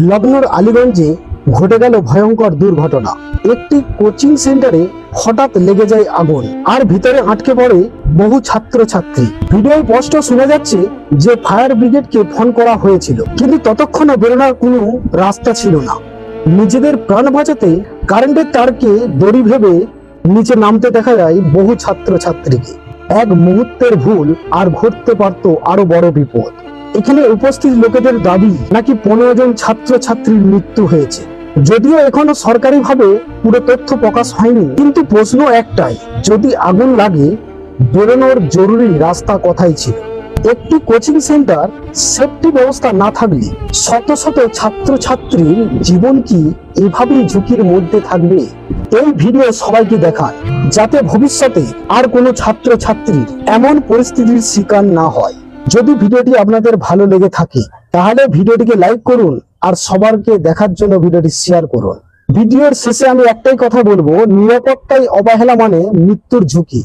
লখনৌর আলীগঞ্জে ঘটে গেল ভয়ঙ্কর দুর্ঘটনা। একটি কোচিং সেন্টারে হঠাৎ লেগে যায় আগুন, আর ভিতরে আটকে পড়ে বহু ছাত্রছাত্রী। ভিডিওয় স্পষ্ট শোনা যাচ্ছে যে ফায়ার ব্রিগেডকে ফোন করা হয়েছিল, কিন্তু ততক্ষণে বেরোনোর কোনো রাস্তা ছিল না। নিজেদের প্রাণ বাঁচাতে কারেন্টের তারকে দড়ি ভেবে নিচে নামতে দেখা যায় বহু ছাত্রছাত্রীকে। এক মুহূর্তের ভুল আর ঘটতে পারত আরো বড় বিপদ। এখানে উপস্থিত লোকেদের দাবি নাকি 15 জন ছাত্রছাত্রীর মৃত্যু হয়েছে। যদিও এখনো সরকারিভাবে পুরো তথ্য প্রকাশ হয়নি, কিন্তু প্রশ্ন একটাই, যদি আগুন লাগে বেরোনোর জরুরি রাস্তা কোথায় ছিল? একটি কোচিং সেন্টার সেফটি ব্যবস্থা না থাকলে শত শত ছাত্রছাত্রীর জীবন কি এভাবেই ঝুঁকির মধ্যে থাকবে? এই ভিডিও সবাইকে দেখান, যাতে ভবিষ্যতে আর কোনো ছাত্রছাত্রীর এমন পরিস্থিতির শিকার না হয়। যদি ভিডিওটি আপনাদের ভালো লেগে থাকে তাহলে ভিডিওটিকে লাইক করুন আর সবারকে দেখার জন্য ভিডিওটি শেয়ার করুন। ভিডিওর শেষে আমি একটাই কথা বলবো, নিরাপত্তায় অবহেলা মানে মৃত্যুর ঝুঁকি।